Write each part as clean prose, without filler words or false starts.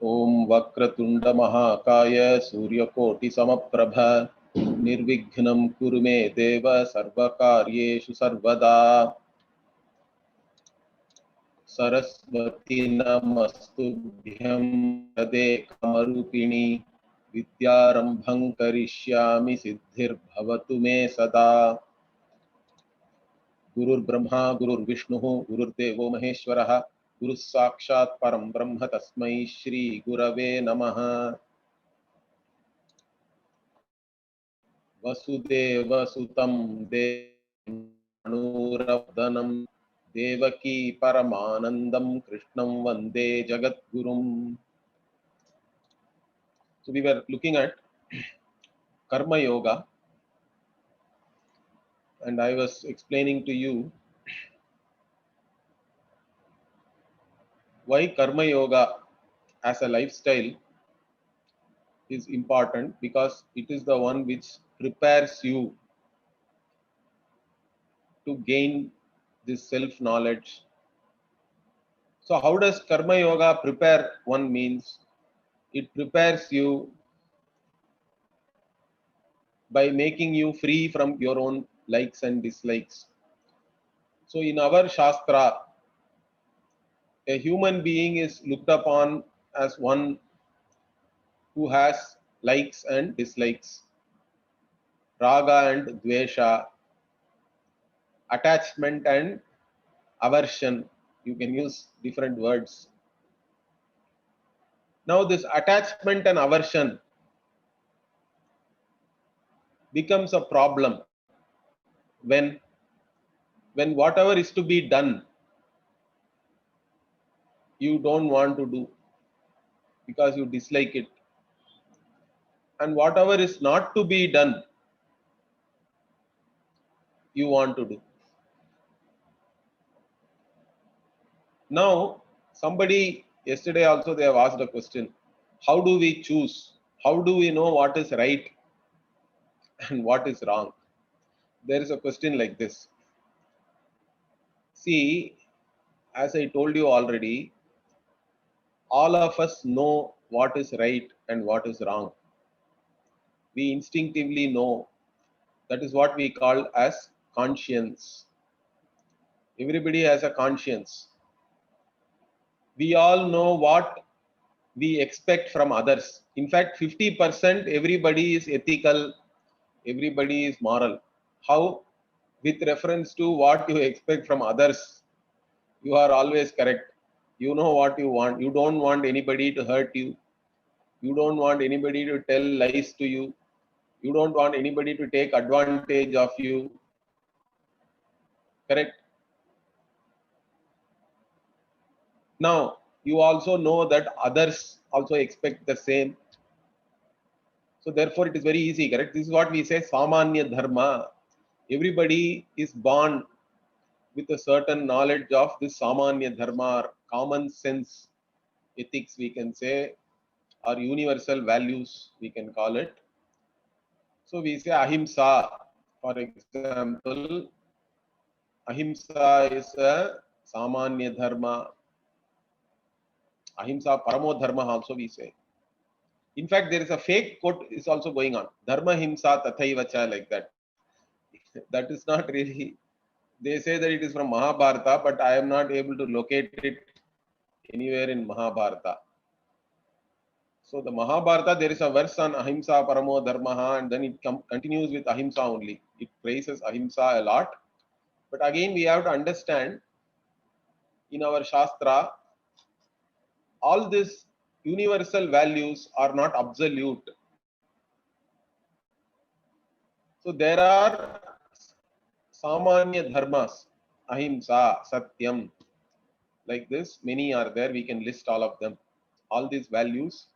ओम वक्रतुंड महाकाय सूर्यकोटि समप्रभ निर्विघ्नं कुरु मे देव सर्वकार्येषु सर्वदा। सरस्वती नमस्तुभ्यं वरदे कामरूपिणी विद्यारंभं करिष्यामि सिद्धिर्भवतु मे सदा। गुरुर्ब्रह्मा गुरुर्विष्णुः गुरुर्देवो महेश्वरः गुरुः साक्षात् परं ब्रह्म तस्मै श्री गुरवे नमः। वसुदेवसुतं देवकीनूरवदनं देवकी परमानन्दं कृष्णं वन्दे जगद्गुरुम्. So we were looking at Karma Yoga, and I was explaining to you why Karma Yoga as a lifestyle is important, because it is the one which prepares you to gain this self knowledge. So how does Karma Yoga prepare one? Means it prepares you by making you free from your own likes and dislikes. So in our Shastra, a human being is looked upon as one who has likes and dislikes, raga and dvesha, attachment and aversion. You can use different words. Now this attachment and aversion becomes a problem when whatever is to be done you don't want to do because you dislike it, and whatever is not to be done you want to do. Now somebody yesterday also they have asked a question, how do we choose, how do we know what is right and what is wrong? There is a question like this. See, as I told you already, all of us know what is right and what is wrong. We instinctively know. That is what we call as conscience. Everybody has a conscience. We all know what we expect from others. In fact, 50% everybody is ethical, everybody is moral. How? With reference to what you expect from others, you are always correct. You know what you want. You don't want anybody to hurt you. You don't want anybody to tell lies to you. You don't want anybody to take advantage of you. Correct? Now, you also know that others also expect the same. So therefore, it is very easy, correct? This is what we say, Samanya Dharma. Everybody is born with a certain knowledge of this Samanya Dharma, or common sense ethics, we can say, or universal values, we can call it. So we say Ahimsa, for example. Ahimsa is a Samanya Dharma. Ahimsa Paramo Dharma also we say. In fact, there is a fake quote is also going on. Dharma himsa tathaivacha, like that. That is not really. They say that it is from Mahabharata, but I am not able to locate it anywhere in Mahabharata. So the Mahabharata, there is a verse on ahimsa paramo dharma, and then it continues with ahimsa only. It praises ahimsa a lot. But again, we have to understand in our Shastra, all these universal values are not absolute. So there are Samanya dharmas, ahimsa, satyam, like this. Many are there. We can list all of them. All these values.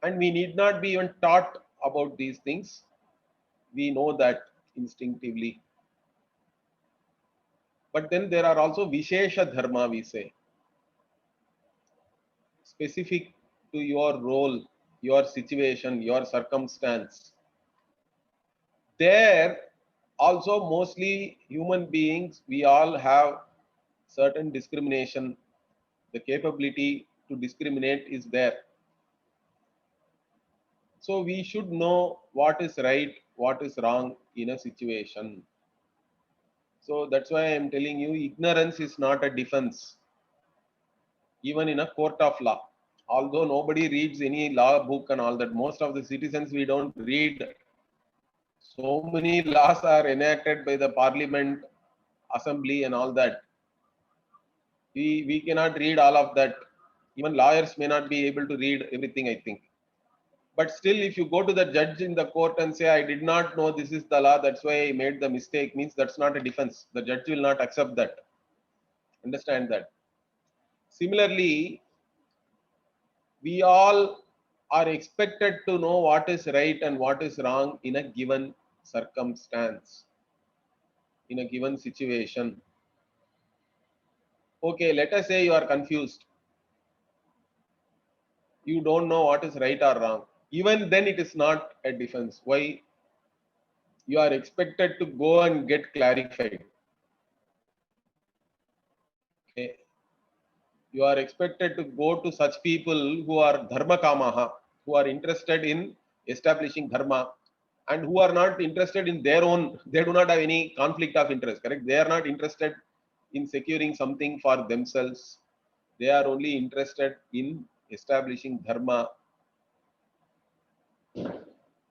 And we need not be even taught about these things. We know that instinctively. But then there are also Vishesha dharma, we say. Specific to your role, your situation, your circumstance. There also mostly human beings, we all have certain discrimination, the capability to discriminate is there. So we should know what is right, what is wrong in a situation. So that's why I am telling you, ignorance is not a defense, even in a court of law. Although nobody reads any law book and all that, most of the citizens we don't read. So many laws are enacted by the parliament, assembly, and all that. We cannot read all of that. Even lawyers may not be able to read everything, I think. But still, if you go to the judge in the court and say, I did not know this is the law, that's why I made the mistake, means that's not a defense. The judge will not accept that. Understand that. Similarly, we all are expected to know what is right and what is wrong in a given circumstance, in a given situation. Okay, let us say you are confused. You don't know what is right or wrong. Even then, it is not a defense. Why? You are expected to go and get clarified. Okay. You are expected to go to such people who are dharma kamaha, who are interested in establishing dharma, and who are not interested in their own, they do not have any conflict of interest, correct? They are not interested in securing something for themselves. They are only interested in establishing dharma.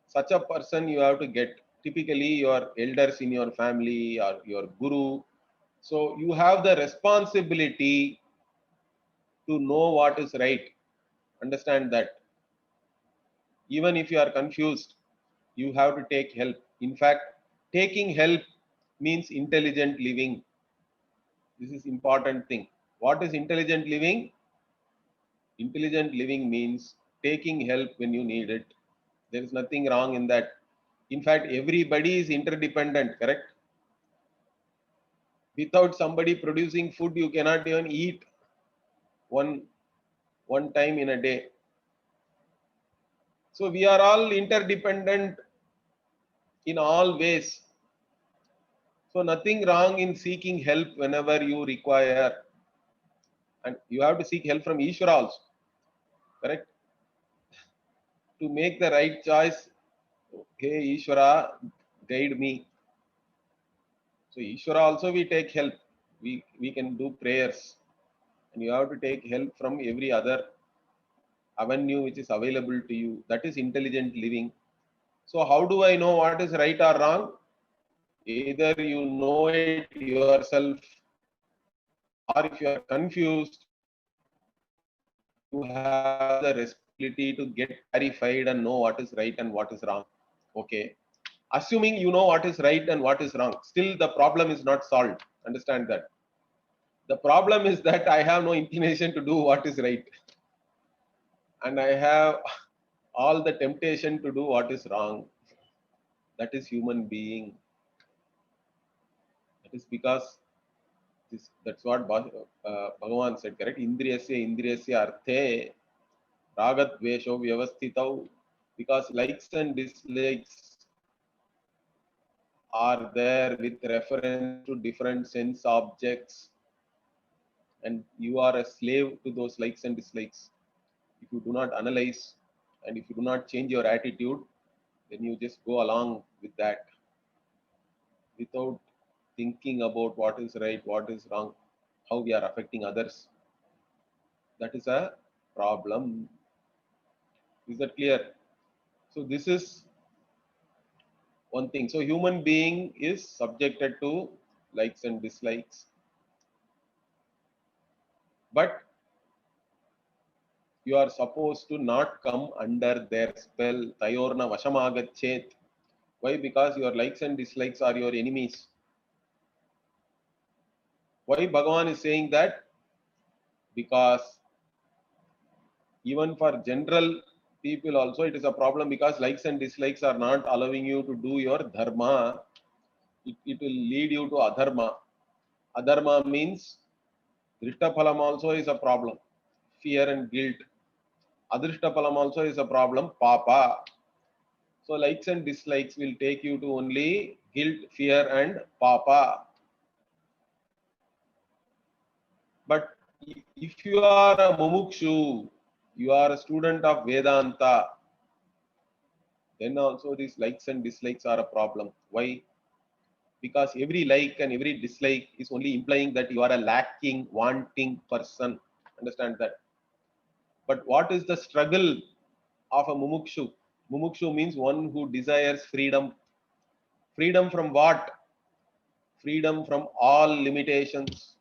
Such a person you have to get, typically your elders in your family or your guru. So you have the responsibility to know what is right. Understand that. Even if you are confused, you have to take help. In fact, taking help means intelligent living. This is important thing. What is intelligent living? Intelligent living means taking help when you need it. There is nothing wrong in that. In fact, everybody is interdependent, correct? Without somebody producing food, you cannot even eat one time in a day. So we are all interdependent in all ways. So nothing wrong in seeking help whenever you require. And you have to seek help from Ishvara also, correct? To make the right choice, okay, Ishvara, guide me. So Ishvara also we take help. We can do prayers. And you have to take help from every other avenue which is available to you. That is intelligent living. So how do I know what is right or wrong? Either you know it yourself, or if you are confused, you have the responsibility to get clarified and know what is right and what is wrong. Okay. Assuming you know what is right and what is wrong, still the problem is not solved. Understand that. The problem is that I have no inclination to do what is right. And I have all the temptation to do what is wrong. That is human being. That is because that's what Bhagavan said, correct? Indriyasya arthe ragat vesho vyavastitau. Because likes and dislikes are there with reference to different sense objects, and you are a slave to those likes and dislikes. If you do not analyze and if you do not change your attitude, then you just go along with that without thinking about what is right, what is wrong, how we are affecting others. That is a problem. Is that clear? So this is one thing. So human being is subjected to likes and dislikes, but you are supposed to not come under their spell. Tayorna vashamagachet. Why? Because your likes and dislikes are your enemies. Why Bhagavan is saying that? Because even for general people also it is a problem, because likes and dislikes are not allowing you to do your dharma. It will lead you to adharma. Adharma means Drishtaphalam also is a problem. Fear and guilt. Adrishtaphalam also is a problem. Papa. So likes and dislikes will take you to only guilt, fear and papa. But If you are a mumukshu, you are a student of Vedanta, then also these likes and dislikes are a problem. Why? Because every like and every dislike is only implying that you are a lacking, wanting person. Understand that. But what is the struggle of a mumukshu? Mumukshu means one who desires freedom. Freedom from what? Freedom from all limitations.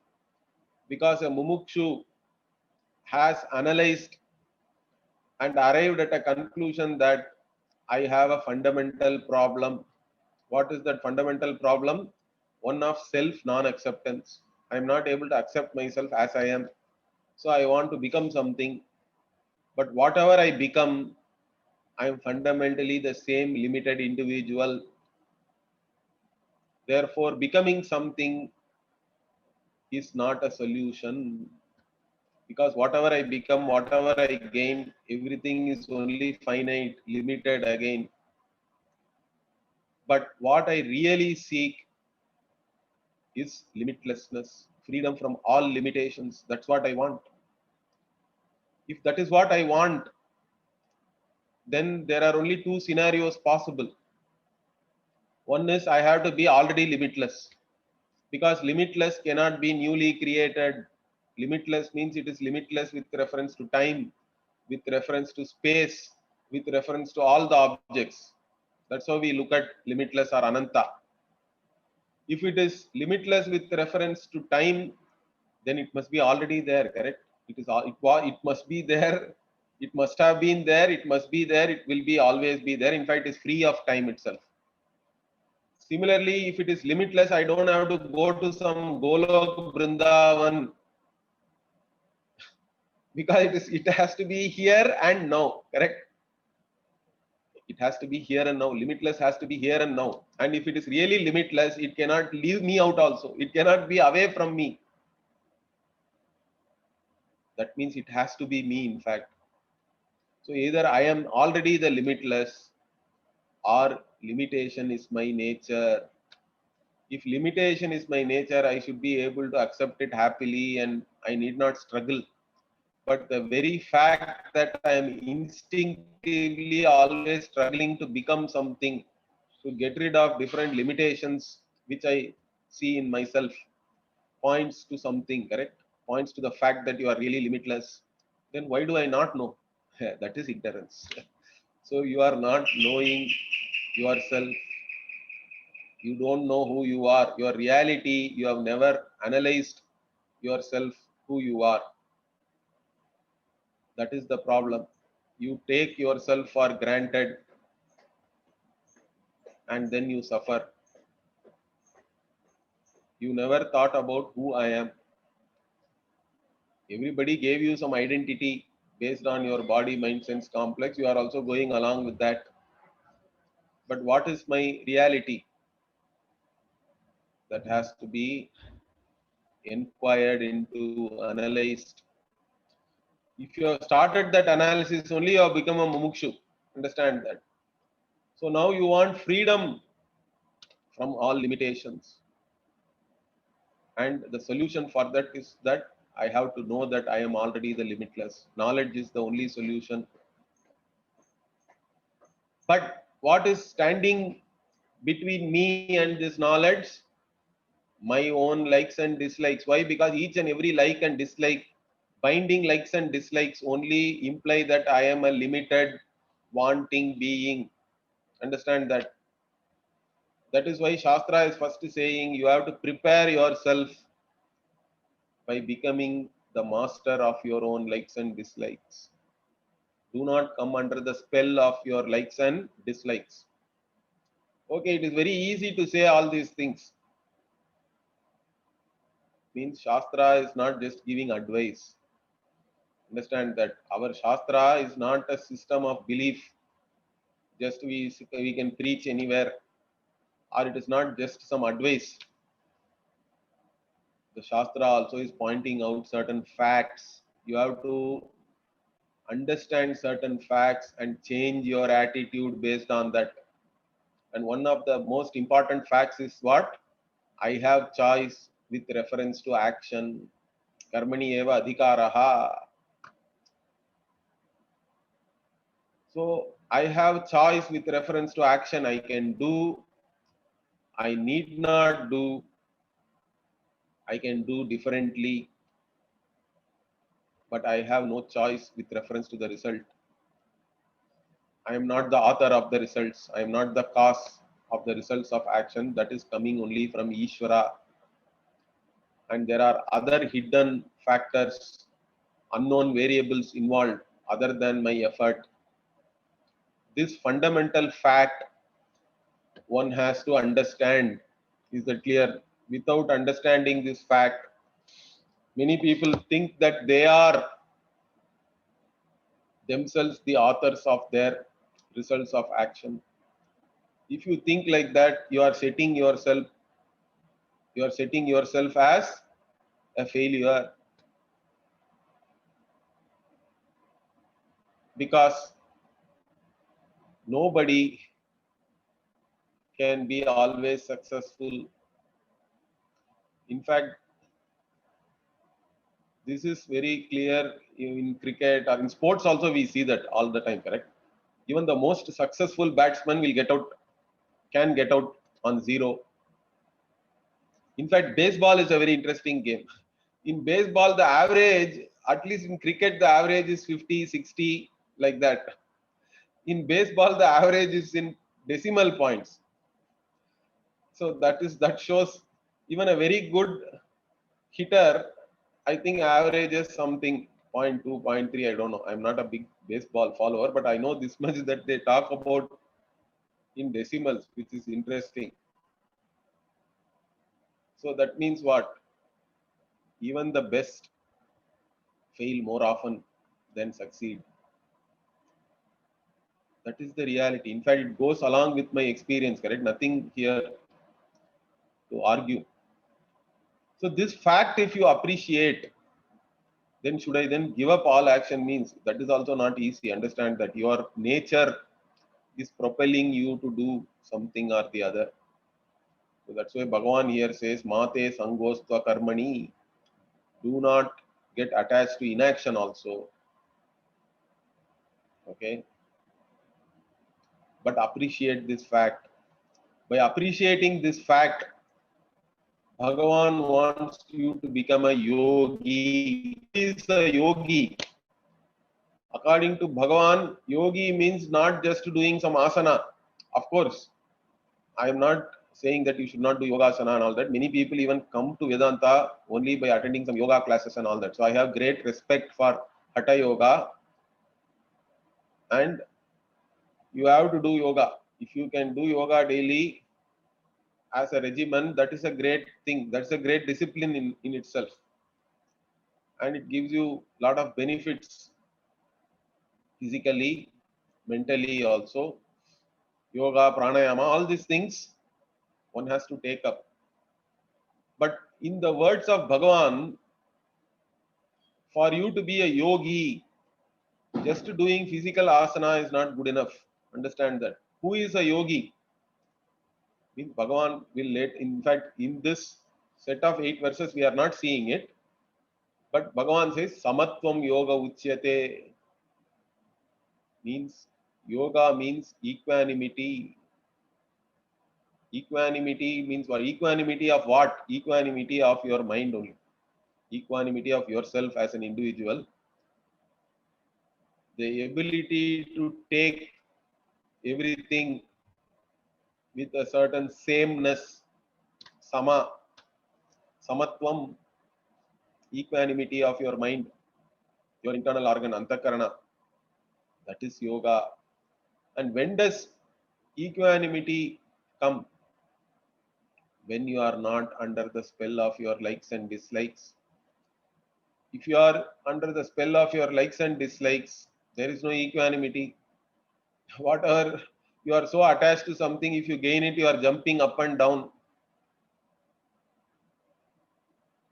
Because a mumukshu has analyzed and arrived at a conclusion that I have a fundamental problem. What is that fundamental problem? One of self non acceptance. I am not able to accept myself as I am. So I want to become something. But whatever I become, I am fundamentally the same limited individual. Therefore, becoming something is not a solution, because whatever I become, whatever I gain, everything is only finite, limited again. But what I really seek is limitlessness, freedom from all limitations. That's what I want. If that is what I want, then there are only two scenarios possible. One is I have to be already limitless, because limitless cannot be newly created. Limitless means it is limitless with reference to time, with reference to space, with reference to all the objects. That's how we look at limitless or Ananta. If it is limitless with reference to time, then it must be already there, correct? It is all, it must be there. It must have been there. It must be there. It will be always be there. In fact, it is free of time itself. Similarly, if it is limitless, I don't have to go to some Golok Brindavan, because it has to be here and now, correct? It has to be here and now. Limitless has to be here and now. And if it is really limitless, it cannot leave me out also. It cannot be away from me. That means it has to be me, in fact. So either I am already the limitless, or limitation is my nature. If limitation is my nature, I should be able to accept it happily and I need not struggle. But the very fact that I am instinctively always struggling to become something, to get rid of different limitations which I see in myself, points to something, correct? Points to the fact that you are really limitless. Then why do I not know? That is ignorance. So you are not knowing yourself. You don't know who you are. Your reality, you have never analyzed yourself, who you are. That is the problem. You take yourself for granted and then you suffer. You never thought about who I am. Everybody gave you some identity based on your body, mind, sense complex. You are also going along with that. But what is my reality? That has to be inquired into, analyzed. If you have started that analysis, only you have become a mumukshu. Understand that. So now you want freedom from all limitations. And the solution for that is that I have to know that I am already the limitless. Knowledge is the only solution. But what is standing between me and this knowledge? My own likes and dislikes. Why? Because each and every like and dislike, binding likes and dislikes only imply that I am a limited, wanting being. Understand that. That is why Shastra is first saying you have to prepare yourself by becoming the master of your own likes and dislikes. Do not come under the spell of your likes and dislikes. Okay, it is very easy to say all these things. Means Shastra is not just giving advice. Understand that our Shastra is not a system of belief. Just we can preach anywhere, or it is not just some advice. The Shastra also is pointing out certain facts. You have to understand certain facts and change your attitude based on that. And one of the most important facts is what? I have choice with reference to action. Karmani eva adhikaraha. So I have choice with reference to action. I can do, I need not do, I can do differently, but I have no choice with reference to the result. I am not the author of the results. I am not the cause of the results of action. That is coming only from Ishvara. And there are other hidden factors, unknown variables involved other than my effort. This fundamental fact one has to understand. Is that clear? Without understanding this fact, many people think that they are themselves the authors of their results of action. If you think like that, you are setting yourself as a failure, because nobody can be always successful. In fact, this is very clear in cricket or in sports also. We see that all the time, correct? Even the most successful batsman will get out, can get out on zero. In fact, baseball is a very interesting game. In baseball, the average, at least in cricket, the average is 50, 60, like that. In baseball, the average is in decimal points. So that shows even a very good hitter, I think averages something 0.2, 0.3. I don't know. I'm not a big baseball follower, but I know this much that they talk about in decimals, which is interesting. So that means what? Even the best fail more often than succeed. That is the reality. In fact, it goes along with my experience, correct? Nothing here to argue. So this fact, if you appreciate, then should I then give up all action? Means that is also not easy. Understand that your nature is propelling you to do something or the other. So that's why Bhagavan here says, Mate Sangostva Karmani. Do not get attached to inaction also. Okay. But appreciate this fact. By appreciating this fact, Bhagavan wants you to become a yogi. Who is a yogi? According to Bhagavan, yogi means not just doing some asana. Of course, I am not saying that you should not do yogasana and all that. Many people even come to Vedanta only by attending some yoga classes and all that. So I have great respect for Hatha Yoga, and you have to do yoga. If you can do yoga daily as a regimen, that is a great thing. That's a great discipline in itself. And it gives you a lot of benefits physically, mentally also. Yoga, pranayama, all these things one has to take up. But in the words of Bhagavan, for you to be a yogi, just doing physical asana is not good enough. Understand that. Who is a yogi? Means Bhagavan will let, in fact, in this set of 8 verses, we are not seeing it. But Bhagavan says, Samatvam Yoga Uchyate. Means yoga means equanimity. Equanimity means what? Equanimity of what? Equanimity of your mind only. Equanimity of yourself as an individual. The ability to take everything with a certain sameness, sama, samatvam, equanimity of your mind, your internal organ, antakarana. That is yoga. And when does equanimity come? When you are not under the spell of your likes and dislikes. If you are under the spell of your likes and dislikes, there is no equanimity. Whatever you are so attached to something, if you gain it, you are jumping up and down.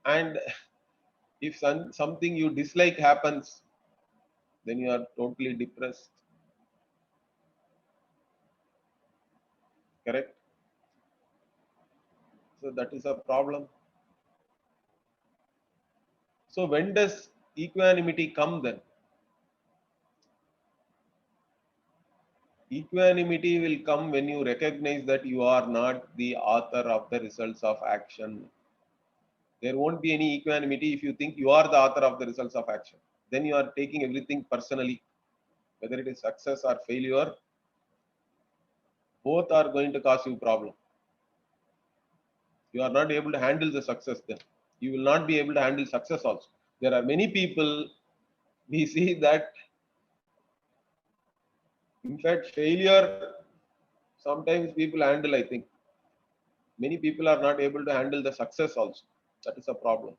And if something you dislike happens, then you are totally depressed. Correct? So that is a problem. So when does equanimity come then? Equanimity will come when you recognize that you are not the author of the results of action. There won't be any equanimity if you think you are the author of the results of action. Then you are taking everything personally, whether it is success or failure, both are going to cause you problem. You are not able to handle the success then. You will not be able to handle success also. There are many people, we see that, in fact, failure, sometimes people handle, I think. Many people are not able to handle the success also. That is a problem.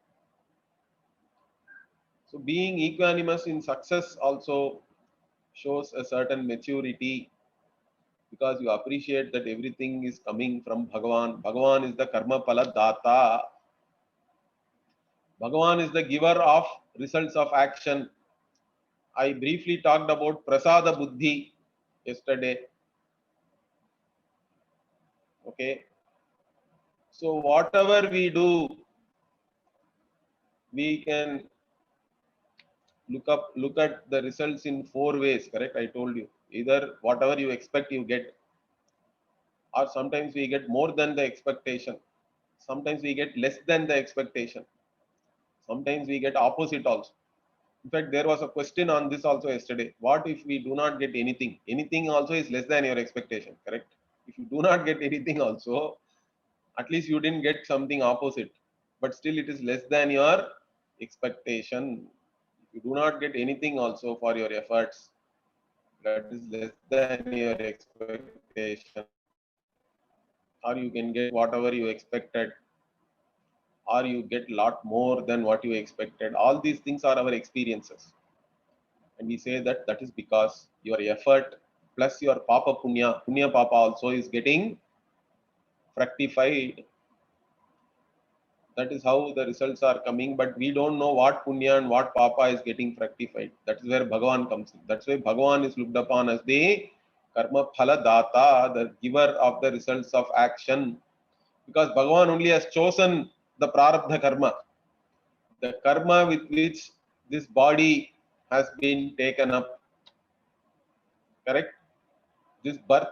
So being equanimous in success also shows a certain maturity, because you appreciate that everything is coming from Bhagavan. Bhagavan is the karma phala data. Bhagavan is the giver of results of action. I briefly talked about prasada buddhi yesterday. Okay. So whatever we do, we can look at the results in four ways, correct? I told you. Either whatever you expect you get, or sometimes we get more than the expectation. Sometimes we get less than the expectation. Sometimes we get opposite also. In fact, there was a question on this also yesterday. What if we do not get anything? Anything also is less than your expectation, correct? If you do not get anything also, at least you didn't get something opposite, but still it is less than your expectation. If you do not get anything also for your efforts, that is less than your expectation, or you can get whatever you expected, or you get a lot more than what you expected. All these things are our experiences, and we say that that is because your effort plus your papa punya papa also is getting fructified. That is how the results are coming, but we don't know what punya and what papa is getting fructified. That is where Bhagavan comes in. That's why Bhagavan is looked upon as the karma phala data, the giver of the results of action, because Bhagavan only has chosen the prarabdha karma, the karma with which this body has been taken up, correct? This birth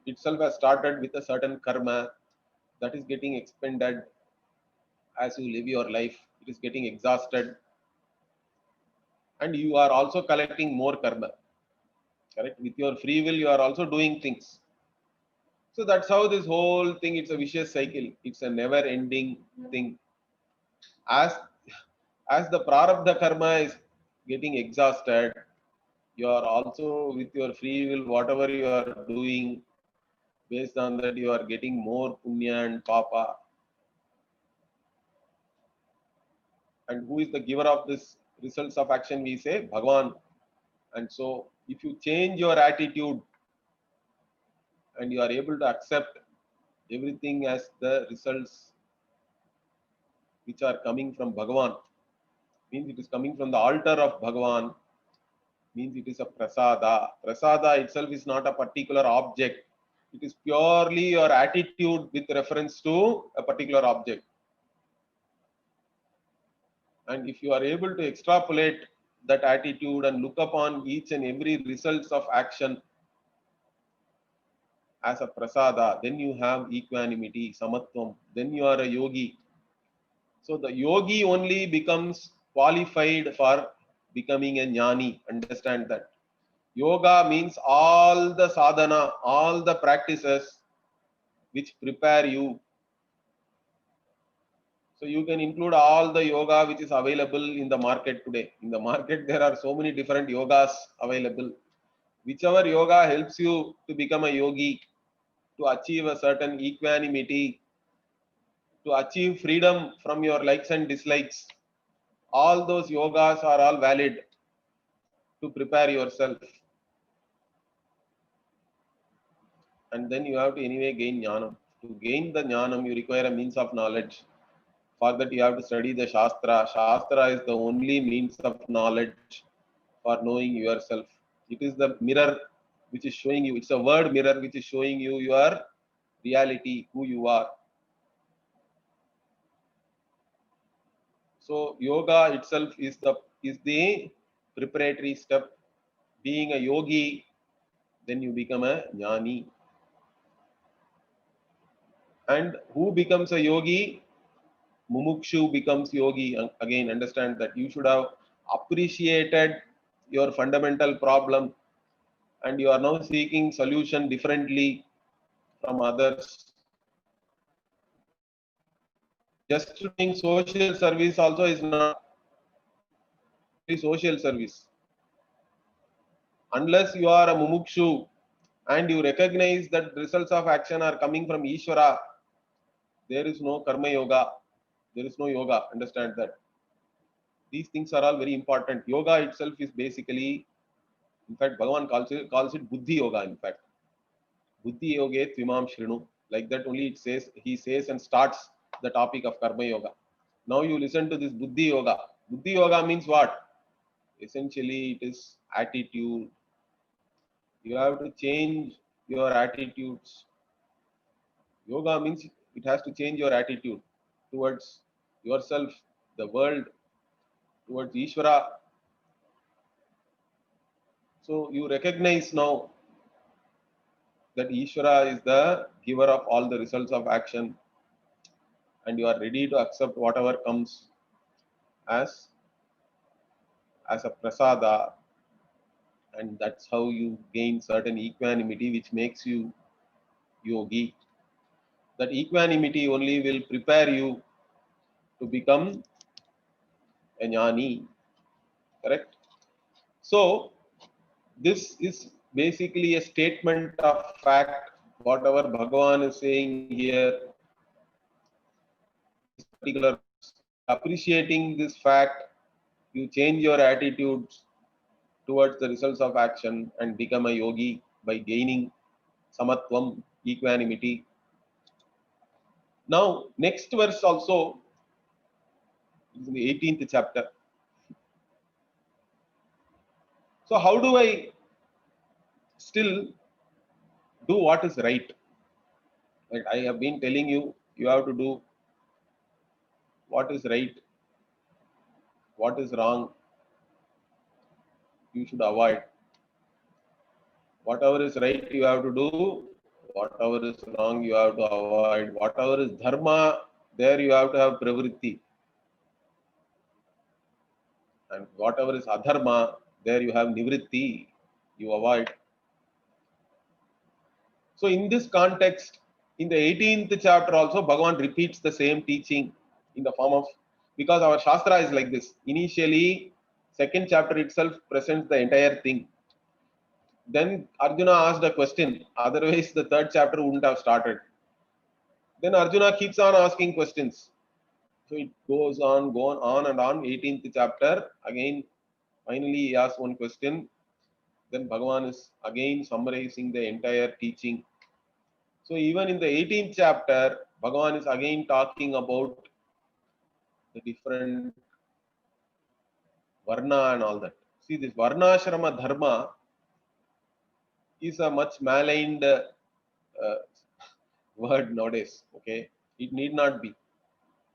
itself has started with a certain karma that is getting expended as you live your life. It is getting exhausted, and you are also collecting more karma, correct? With your free will you are also doing things. So that's how this whole thing, it's a vicious cycle, it's a never ending thing. As as the prarabdha karma is getting exhausted, you are also with your free will, whatever you are doing, based on that you are getting more punya and papa. And who is the giver of this results of action? We say Bhagavan. And so if you change your attitude and you are able to accept everything as the results which are coming from Bhagavan, means it is coming from the altar of Bhagavan, means it is a prasada. Prasada itself is not a particular object. It is purely your attitude with reference to a particular object. And if you are able to extrapolate that attitude and look upon each and every results of action as a prasada, then you have equanimity, samatvam, then you are a yogi. So the yogi only becomes qualified for becoming a jnani. Understand that. Yoga means all the sadhana, all the practices which prepare you. So you can include all the yoga which is available in the market today. In the market, there are so many different yogas available. Whichever yoga helps you to become a yogi, to achieve a certain equanimity, to achieve freedom from your likes and dislikes, all those yogas are all valid to prepare yourself. And then you have to anyway gain jnanam. To gain the jnanam, you require a means of knowledge. For that, you have to study the Shastra. Shastra is the only means of knowledge for knowing yourself. It is the mirror which is showing you, it's a word mirror which is showing you your reality, who you are. So yoga itself is the preparatory step. Being a yogi, then you become a jnani. And who becomes a yogi? Mumukshu becomes yogi. Again, understand that you should have appreciated your fundamental problem and you are now seeking solution differently from others. Just doing social service also is not very social service. Unless you are a mumukshu and you recognize that results of action are coming from Ishvara, there is no karma yoga, there is no yoga. Understand that. These things are all very important. Yoga itself is basically, in fact, Bhagavan calls it Buddhi Yoga, in fact. Buddhi Yoge Tvimam Shrinu. Like that only he says and starts the topic of Karma Yoga. Now you listen to this Buddhi Yoga. Buddhi Yoga means what? Essentially, it is attitude. You have to change your attitudes. Yoga means it has to change your attitude towards yourself, the world, towards Ishvara. So you recognize now that Ishvara is the giver of all the results of action and you are ready to accept whatever comes as a prasada, and that's how you gain certain equanimity which makes you yogi. That equanimity only will prepare you to become a jnani, correct? So this is basically a statement of fact. Whatever Bhagavan is saying here, this particular appreciating this fact, you change your attitudes towards the results of action and become a yogi by gaining samatvam, equanimity. Now, next verse also is in the 18th chapter. So, how do I still do what is right? Like I have been telling you, you have to do what is right, what is wrong, you should avoid. Whatever is right, you have to do. Whatever is wrong, you have to avoid. Whatever is dharma, there you have to have pravritti. And whatever is adharma, there you have nivritti, you avoid. So in this context, in the 18th chapter also, Bhagavan repeats the same teaching in the form of, because our Shastra is like this. Initially, second chapter itself presents the entire thing. Then Arjuna asked a question, otherwise the third chapter wouldn't have started. Then Arjuna keeps on asking questions. So it goes on and on. 18th chapter, again, finally he asks one question. Then Bhagavan is again summarizing the entire teaching. So even in the 18th chapter, Bhagavan is again talking about the different varna and all that. See, this varnashrama dharma is a much maligned word nowadays. Okay, it need not be.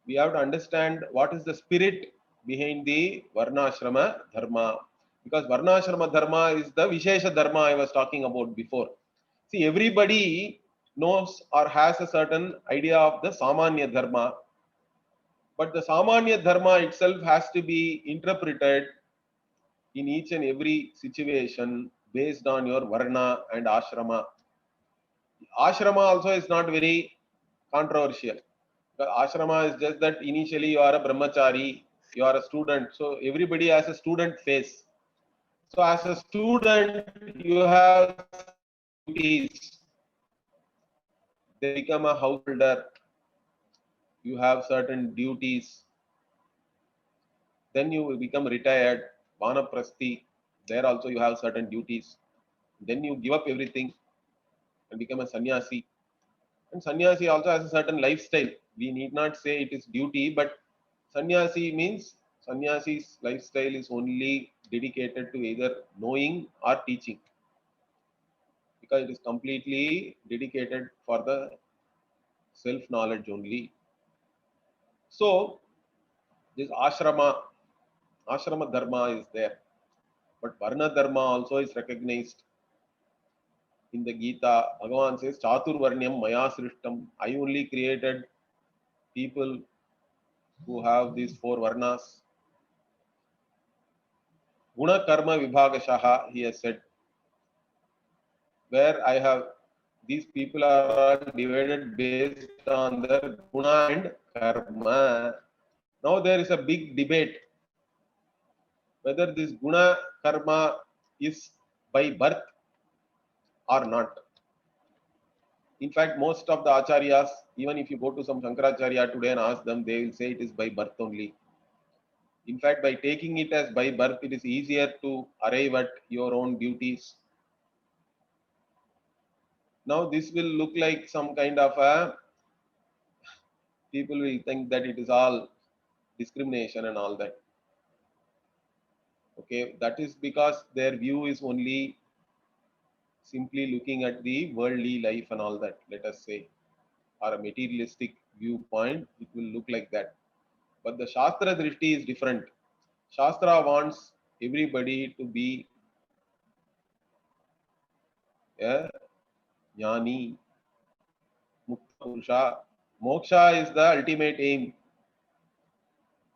We have to understand what is the spirit behind the varnashrama dharma, because varnashrama dharma is the vishesha dharma I was talking about before. See, everybody knows or has a certain idea of the samanya dharma, but the samanya dharma itself has to be interpreted in each and every situation based on your varna and ashrama. Ashrama also is not very controversial. The ashrama is just that initially you are a brahmachari, you are a student, so everybody has a student phase. So as a student, you have duties. They become a householder. You have certain duties. Then you become retired, vanaprasthi. There also you have certain duties. Then you give up everything and become a sannyasi. And sannyasi also has a certain lifestyle. We need not say it is duty, but sannyasi means sannyasi's lifestyle is only dedicated to either knowing or teaching, because it is completely dedicated for the self knowledge only. So This ashrama dharma is there, but varna dharma also is recognized in the Gita. Bhagavan says, Chaturvarnyam maya srishtam. I only created people who have these four varnas. Guna karma vibhagashaha, he has said, where I have these people are all divided based on their guna and karma. Now there is a big debate whether this guna karma is by birth or not. In fact, most of the acharyas, even if you go to some Shankaracharya today and ask them, they will say it is by birth only. In fact, by taking it as by birth, it is easier to arrive at your own duties. Now, this will look like some kind of a, people will think that it is all discrimination and all that. Okay, that is because their view is only simply looking at the worldly life and all that, let us say, or a materialistic viewpoint, it will look like that. But the Shastra Drishti is different. Shastra wants everybody to be a jnani, mukta purusha. Moksha is the ultimate aim.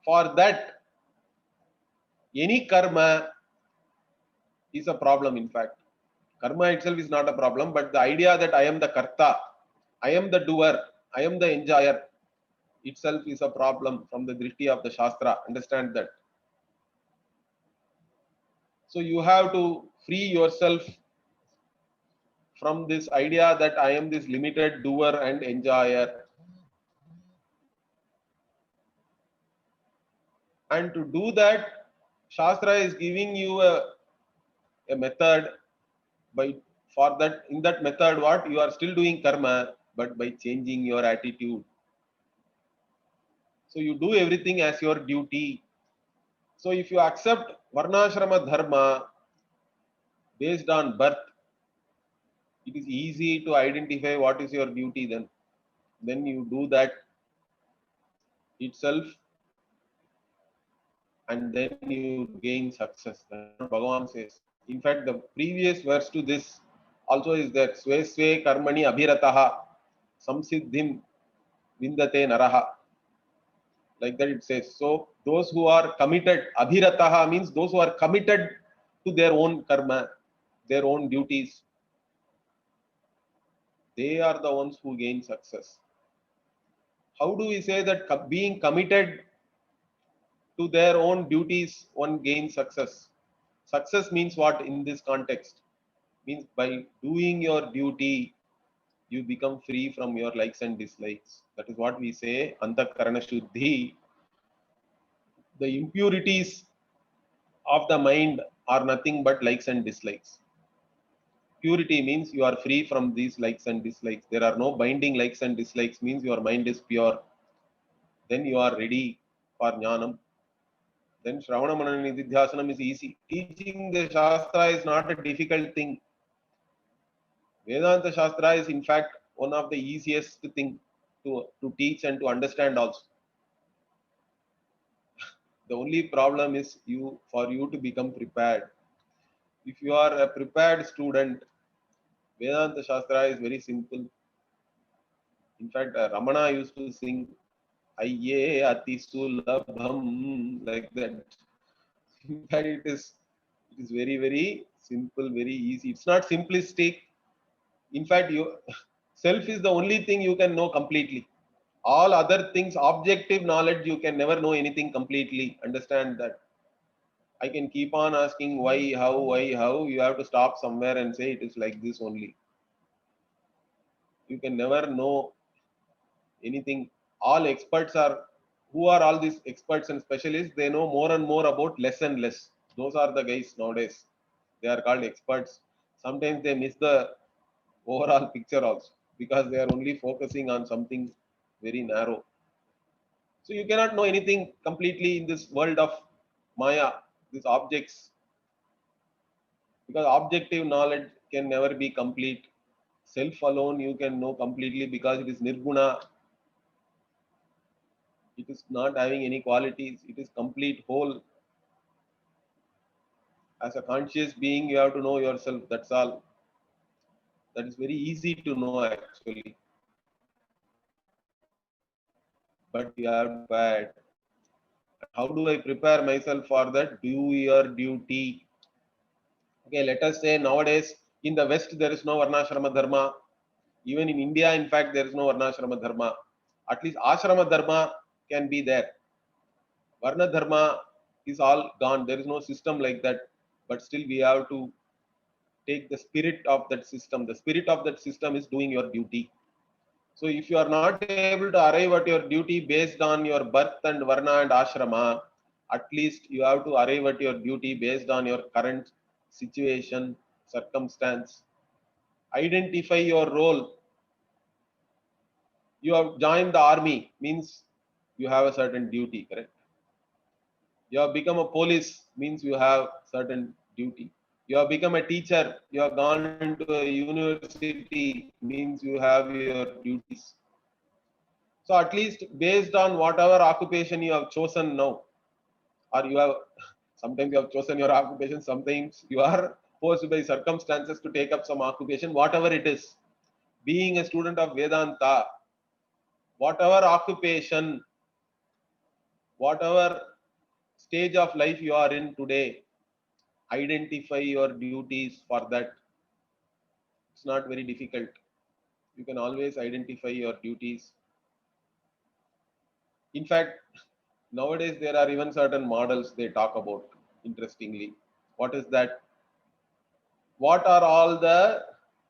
For that, any karma is a problem, in fact. Karma itself is not a problem, but the idea that I am the karta, I am the doer, I am the enjoyer itself is a problem from the drishti of the Shastra. Understand that. So you have to free yourself from this idea that I am this limited doer and enjoyer. And to do that, Shastra is giving you a method. By for that, in that method, what you are still doing karma, but by changing your attitude. So you do everything as your duty. So if you accept varnashrama dharma based on birth, it is easy to identify what is your duty then. Then you do that itself, and then you gain success. That's what Bhagavan says. In fact, the previous verse to this also is that Sve Sve Karmani Abhirataha Samsiddhim Vindate Naraha. Like that it says. So those who are committed, Abhirataha means those who are committed to their own karma, their own duties, they are the ones who gain success. How do we say that being committed to their own duties one gains success? Success means what in this context? Means by doing your duty, you become free from your likes and dislikes. That is what we say, Antakarana Shuddhi. The impurities of the mind are nothing but likes and dislikes. Purity means you are free from these likes and dislikes. There are no binding likes and dislikes, means your mind is pure. Then you are ready for jnanam. Then Shravana Manana Nididhyasanam is easy. Teaching the Shastra is not a difficult thing. Vedanta Shastra is in fact one of the easiest thing to teach and to understand also. The only problem is for you to become prepared. If you are a prepared student, Vedanta Shastra is very simple. In fact, Ramana used to sing Ayye Ati Sulabham, like that. In fact, it is very, very simple, very easy. It's not simplistic. In fact, self is the only thing you can know completely. All other things, objective knowledge, you can never know anything completely. Understand that. I can keep on asking why, how. You have to stop somewhere and say it is like this only. You can never know anything. All experts are, who are all these experts and specialists? They know more and more about less and less. Those are the guys nowadays. They are called experts. Sometimes they miss the overall picture also because they are only focusing on something very narrow. So you cannot know anything completely in this world of Maya, these objects, because objective knowledge can never be complete. Self alone you can know completely because it is nirguna. It is not having any qualities. It is complete whole. As a conscious being, you have to know yourself. That's all. That is very easy to know actually. But you have to prepare. And how do I prepare myself for that? Do your duty. Okay, let us say nowadays in the West there is no Varnashrama Dharma. Even in India, in fact, there is no Varnashrama Dharma. At least Ashrama Dharma can be there. Varna Dharma is all gone. There is no system like that. But still, we have to take the spirit of that system. The spirit of that system is doing your duty. So, if you are not able to arrive at your duty based on your birth and Varna and Ashrama, at least you have to arrive at your duty based on your current situation, circumstance. Identify your role. You have joined the army, means you have a certain duty, correct? You have become a police, means you have certain duty. You have become a teacher, you have gone into a university, means you have your duties. So at least based on whatever occupation you have chosen now, or you have sometimes you have chosen your occupation, sometimes you are forced by circumstances to take up some occupation, whatever it is. Being a student of Vedanta, whatever occupation, whatever stage of life you are in today, identify your duties for that. It's not very difficult. You can always identify your duties. In fact, nowadays there are even certain models they talk about, interestingly. What is that? What are all the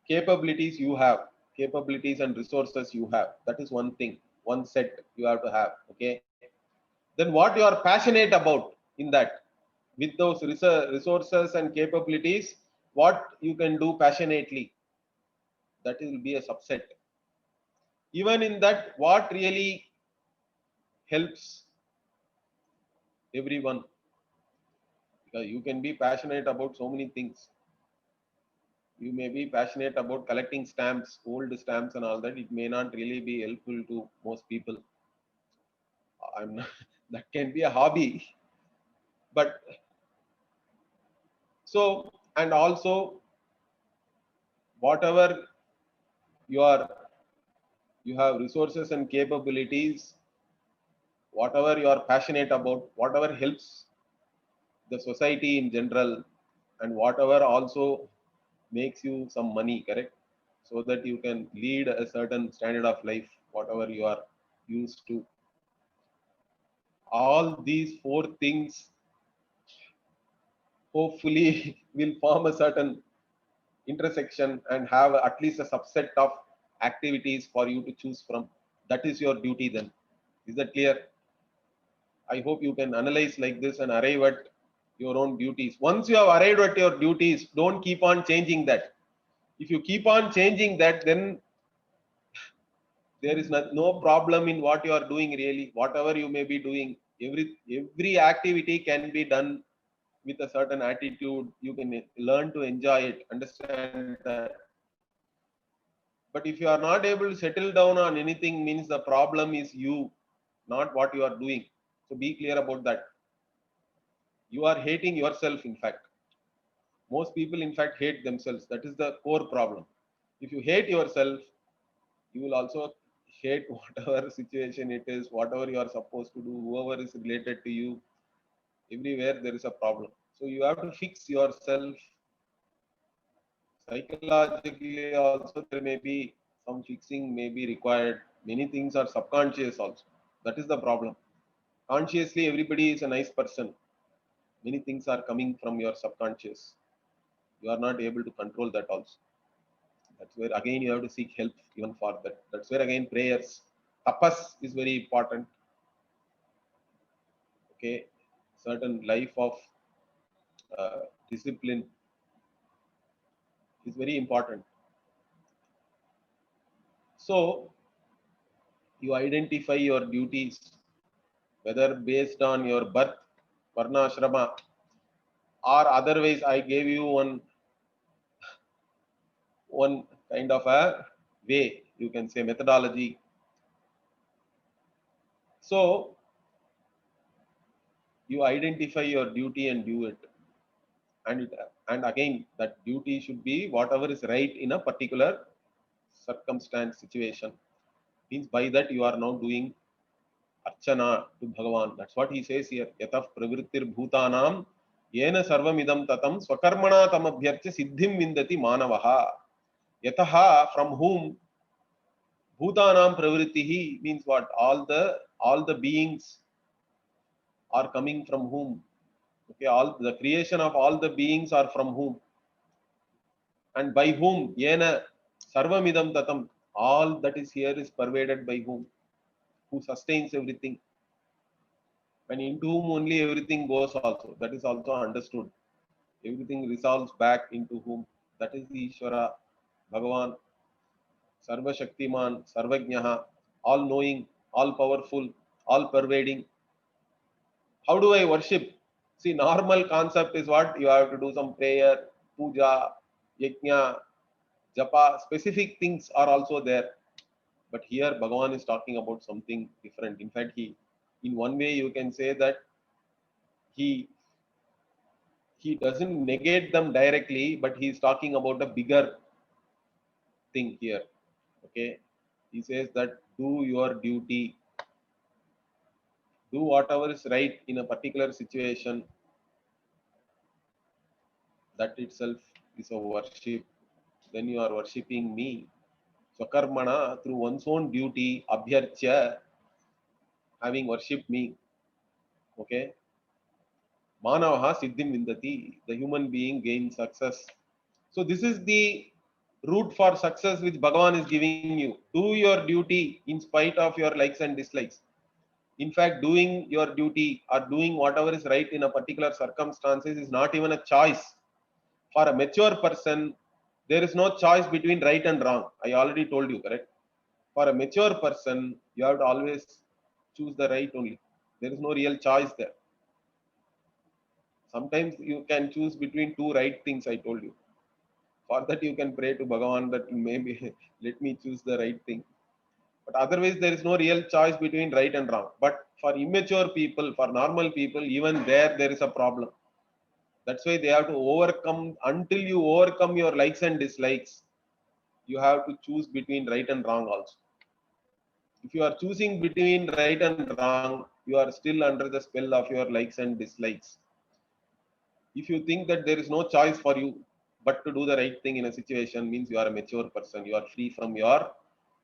capabilities you have? Capabilities and resources you have. That is one thing, one set you have to have. Okay. Then what you are passionate about in that, with those resources and capabilities, what you can do passionately, that will be a subset. Even in that, what really helps everyone, because you can be passionate about so many things. You may be passionate about collecting stamps, old stamps and all that. It may not really be helpful to most people. I'm not, that can be a hobby. But so, and also whatever you are, you have resources and capabilities, whatever you are passionate about, whatever helps the society in general, and whatever also makes you some money, correct? So that you can lead a certain standard of life, whatever you are used to. All these four things hopefully will form a certain intersection and have at least a subset of activities for you to choose from. That is your duty then. Is that clear? I hope you can analyze like this and arrive at your own duties. Once you have arrived at your duties, don't keep on changing that. If you keep on changing that, then there is no problem in what you are doing really. Whatever you may be doing, every activity can be done with a certain attitude. You can learn to enjoy it, understand that. But if you are not able to settle down on anything, means the problem is you, not what you are doing. So be clear about that. You are hating yourself, in fact. Most people, in fact, hate themselves. That is the core problem. If you hate yourself, you will also hate whatever situation it is, whatever you are supposed to do, whoever is related to you. Everywhere there is a problem. So you have to fix yourself. Psychologically also there may be some fixing may be required. Many things are subconscious also. That is the problem. Consciously everybody is a nice person. Many things are coming from your subconscious. You are not able to control that also. That's where again you have to seek help even for that. That's where again prayers, tapas is very important. Okay, certain life of discipline is very important. So you identify your duties, whether based on your birth, varna, ashrama, or otherwise. I gave you one kind of a way, you can say methodology. So you identify your duty and do it. And again, that duty should be whatever is right in a particular circumstance, situation. Means by that you are now doing archana to Bhagavan. That's what he says here. Yatah pravrittir bhutanam yena sarvamidam tatam swakarmana tamabhyarcha siddhim vindati manavaha. Yataha, from whom, bhutanam pravrittihi means what? All the beings are coming from whom? Okay, all the creation of all the beings are from whom? And by whom? Yena sarvamidam tatam. All that is here is pervaded by whom? Who sustains everything. And into whom only everything goes also. That is also understood. Everything resolves back into whom? That is the Ishvara, Bhagavan, Sarva Shaktiman, Sarvajnaha, all knowing, all powerful, all pervading. How do I worship? See, normal concept is what? You have to do some prayer, puja, yajna, japa. Specific things are also there. But here Bhagavan is talking about something different. In fact, in one way you can say that he he doesn't negate them directly, but he is talking about a bigger thing here. Okay, he says that do your duty, do whatever is right in a particular situation. That itself is a worship. Then you are worshipping me. Swakarmana, through one's own duty, abhyarcha, having worshipped me. Okay, manavaha siddhim vindati, the human being gains success. So this is the route for success which Bhagavan is giving you. Do your duty in spite of your likes and dislikes. In fact, doing your duty or doing whatever is right in a particular circumstances is not even a choice. For a mature person, there is no choice between right and wrong. I already told you, correct? For a mature person, you have to always choose the right only. There is no real choice there. Sometimes you can choose between two right things, I told you. For that, you can pray to Bhagavan that maybe let me choose the right thing. But otherwise, there is no real choice between right and wrong. But for immature people, for normal people, even there is a problem. That's why they have to overcome. Until you overcome your likes and dislikes, you have to choose between right and wrong also. If you are choosing between right and wrong, you are still under the spell of your likes and dislikes. If you think that there is no choice for you but to do the right thing in a situation, means you are a mature person. You are free from your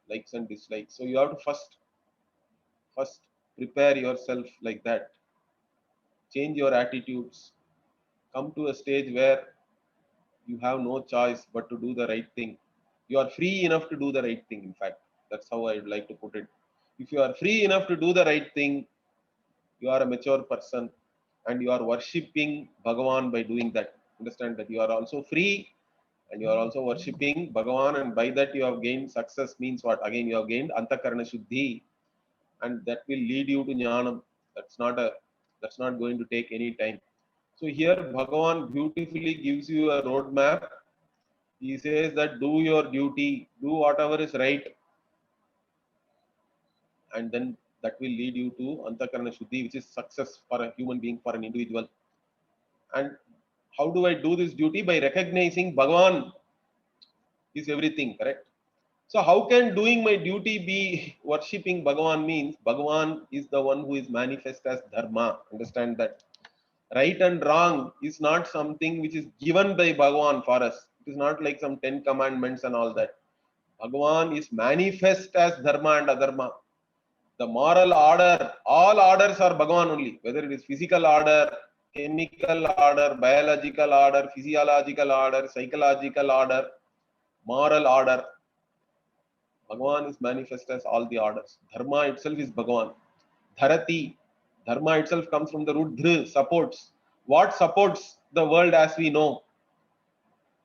likes and dislikes. So you have to first prepare yourself like that. Change your attitudes. Come to a stage where you have no choice but to do the right thing. You are free enough to do the right thing. In fact, that's how I would like to put it. If you are free enough to do the right thing, you are a mature person and you are worshipping Bhagavan by doing that. Understand that you are also free and you are also worshipping Bhagavan, and by that you have gained success. Means what? Again, you have gained Antakarana Shuddhi, and that will lead you to Jnanam. That's not going to take any time. So here Bhagavan beautifully gives you a roadmap. He says that do your duty, do whatever is right, and then that will lead you to Antakarana Shuddhi, which is success for a human being, for an individual. And how do I do this duty? By recognizing Bhagavan is everything, correct? So how can doing my duty be worshipping Bhagavan? Means Bhagavan is the one who is manifest as Dharma. Understand that. Right and wrong is not something which is given by Bhagavan for us. It is not like some 10 commandments and all that. Bhagavan is manifest as Dharma and Adharma. The moral order, all orders are Bhagavan only, whether it is physical order, chemical order, biological order, physiological order, psychological order, moral order. Bhagavan is manifest as all the orders. Dharma itself is Bhagavan. Dharati, Dharma itself comes from the root dhr, supports. What supports the world as we know?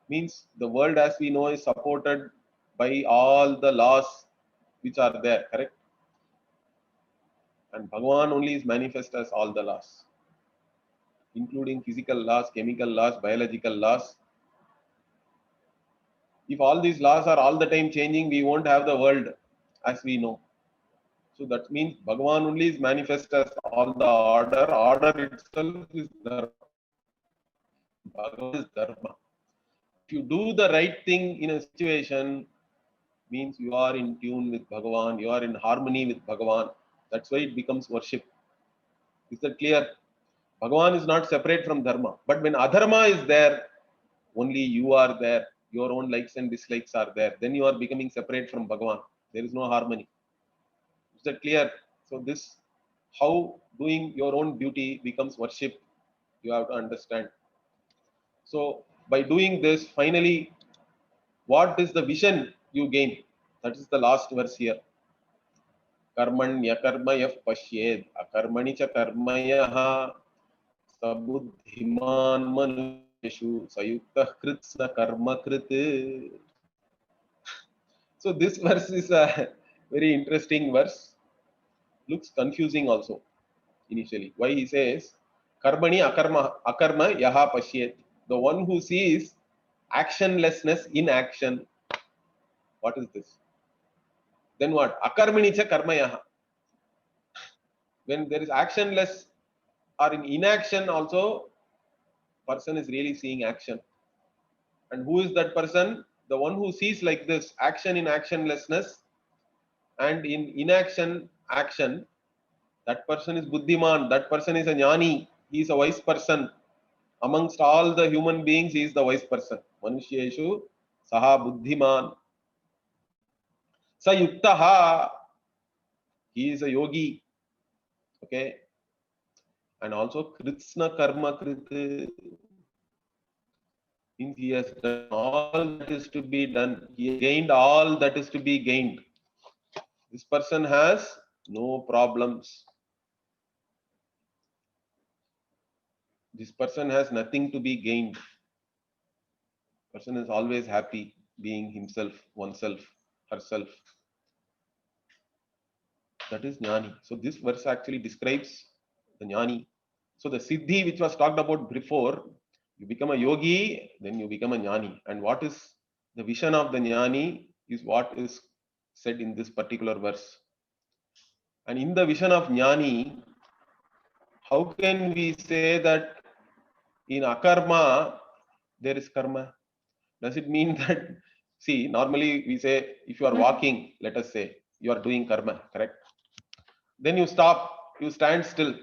Means the world as we know is supported by all the laws which are there, correct? And Bhagavan only is manifest as all the laws, including physical laws, chemical laws, biological laws. If all these laws are all the time changing, we won't have the world as we know. So that means Bhagavan only is manifest as all the order. Order itself is dharma. Bhagavan is dharma. If you do the right thing in a situation, means you are in tune with Bhagavan, you are in harmony with Bhagavan. That's why it becomes worship. Is that clear? Bhagavan is not separate from dharma. But when adharma is there, only you are there. Your own likes and dislikes are there. Then you are becoming separate from Bhagavan. There is no harmony. Is that clear? So this, how doing your own duty becomes worship, you have to understand. So by doing this, finally, what is the vision you gain? That is the last verse here. Karmanyakarmayah pashyed akarmani cha karmayah sabuddhiman manushyeshu sayuktah kritsna karma krit. So this verse is a very interesting verse. Looks confusing also initially. Why he says karmani akarma yaha pashyed. The one who sees actionlessness in action. What is this? Then what? Akarmani cha karma yaha. When there is actionless or in inaction also, person is really seeing action. And who is that person? The one who sees like this, action in actionlessness and in inaction action. That person is buddhiman, that person is a jnani, he is a wise person. Amongst all the human beings, he is the wise person. Manushyeshu saha buddhiman. Sa yuktaha, he is a yogi. Okay. And also kritsna karma krit. He has done all that is to be done. He gained all that is to be gained. This person has no problems. This person has nothing to be gained. Person is always happy being himself, oneself, herself. That is jnani. So this verse actually describes the jnani. So the siddhi which was talked about before, you become a yogi, then you become a jnani. And what is the vision of the jnani is what is said in this particular verse. And in the vision of jnani, how can we say that in akarma there is karma? Does it mean that, see, normally we say if you are walking, let us say, you are doing karma, correct? Then you stop, you stand still.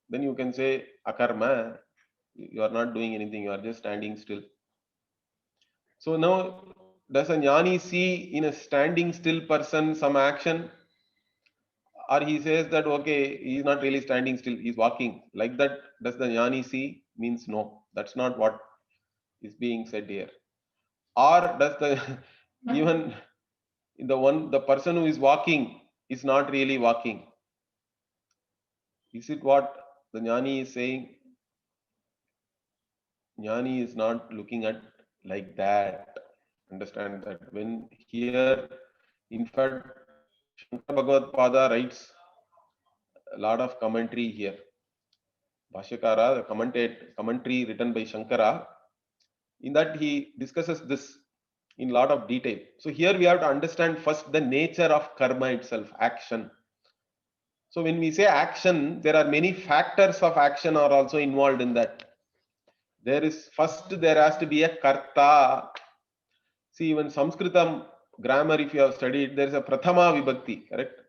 Then you can say akarma, you are not doing anything, you are just standing still. So now, does a jnani see in a standing still person some action? Or he says that, okay, he is not really standing still, he is walking. Like that, does the jnani see? Means no. That's not what is being said here. Or does the, even in the person who is walking is not really walking? Is it what the jnani is saying? Jnani is not looking at like that. Understand that when here, in fact, Shankara Bhagavad Pada writes a lot of commentary here. Bhashyakara, the commentary written by Shankara, in that he discusses this in a lot of detail. So here we have to understand first the nature of karma itself, action. So when we say action, there are many factors of action are also involved in that. There has to be a karta. See, even Sanskritam grammar, if you have studied, there is a prathama vibhakti, correct?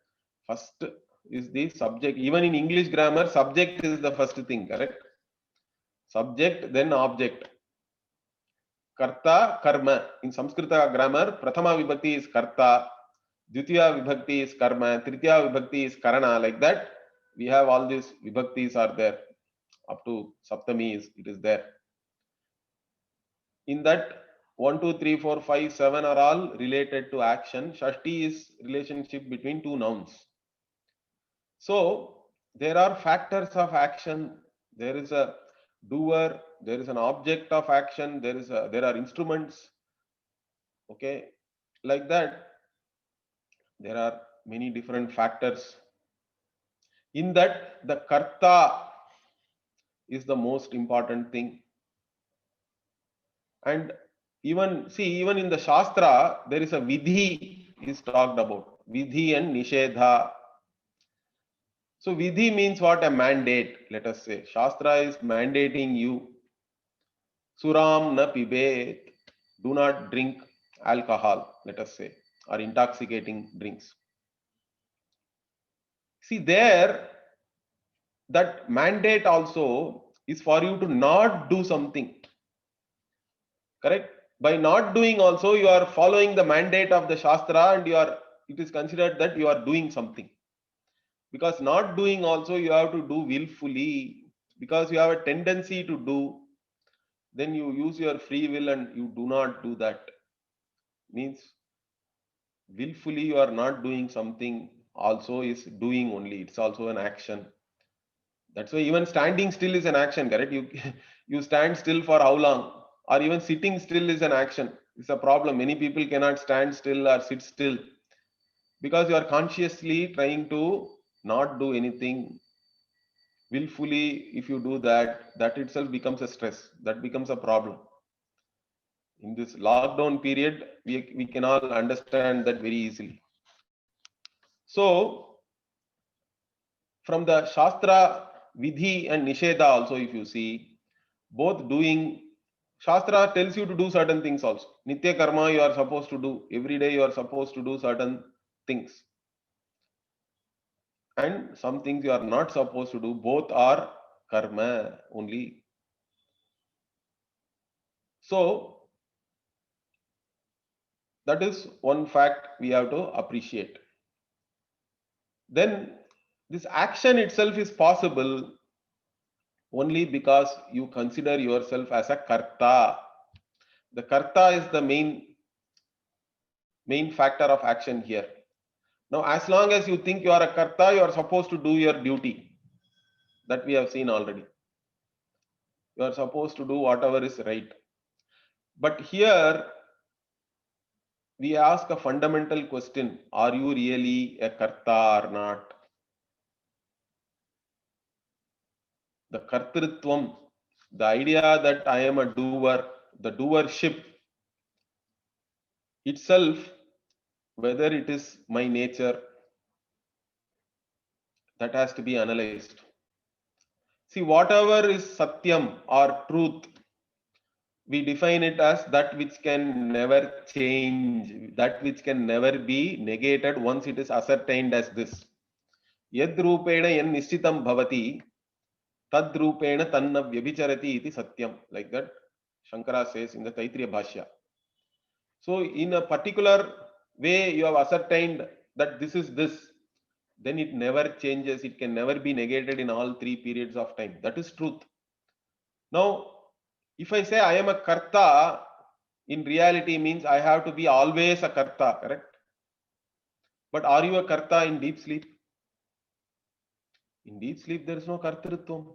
First is the subject. Even in English grammar, subject is the first thing, correct? Subject, then object. Karta, karma. In Sanskrita grammar, prathama vibhakti is karta, dvitiya vibhakti is karma, tritiya vibhakti is karana. Like that, we have all these vibhaktis are there. Up to Saptami it is there. In that 1, 2, 3, 4, 5, 7 are all related to action. Shashti is relationship between two nouns. So there are factors of action. There is a doer, there is an object of action, there are instruments. Okay, like that, there are many different factors. In that, the karta is the most important thing. And even in the Shastra, there is a vidhi is talked about. Vidhi and nishedha. So vidhi means what? A mandate, let us say. Shastra is mandating you. Suram na pibet. Do not drink alcohol, let us say, or intoxicating drinks. See, there, that mandate also is for you to not do something. Correct? By not doing also, you are following the mandate of the Shastra and it is considered that you are doing something. Because not doing also, you have to do willfully. Because you have a tendency to do, then you use your free will and you do not do that. Means willfully you are not doing something also is doing only. It's also an action. That's why even standing still is an action, correct? You you stand still for how long? Or even sitting still is an action. It's a problem. Many people cannot stand still or sit still because you are consciously trying to not do anything. Willfully, if you do that, that itself becomes a stress. That becomes a problem. In this lockdown period, we can all understand that very easily. So, from the Shastra, Vidhi and Nisheda also, if you see, both doing, Shastra tells you to do certain things also. Nitya karma you are supposed to do. Every day you are supposed to do certain things. And some things you are not supposed to do. Both are karma only. So, that is one fact we have to appreciate. Then, this action itself is possible only because you consider yourself as a karta. The karta is the main factor of action here. Now, as long as you think you are a karta, you are supposed to do your duty. That we have seen already. You are supposed to do whatever is right. But here, we ask a fundamental question: are you really a karta or not? The kartritvam, the idea that I am a doer, the doership itself, whether it is my nature, that has to be analyzed. See, whatever is satyam or truth, we define it as that which can never change, that which can never be negated once it is ascertained as this. Yad rupena yan nishchitam bhavati, tad rupena tanna vyabhicharati iti satyam. Like that, Shankara says in the Taitriya Bhashya. So, in a particular way, you have ascertained that this is this, then it never changes. It can never be negated in all three periods of time. That is truth. Now, if I say I am a karta, in reality means I have to be always a karta, correct? But are you a karta in deep sleep? In deep sleep, there is no kartritvam.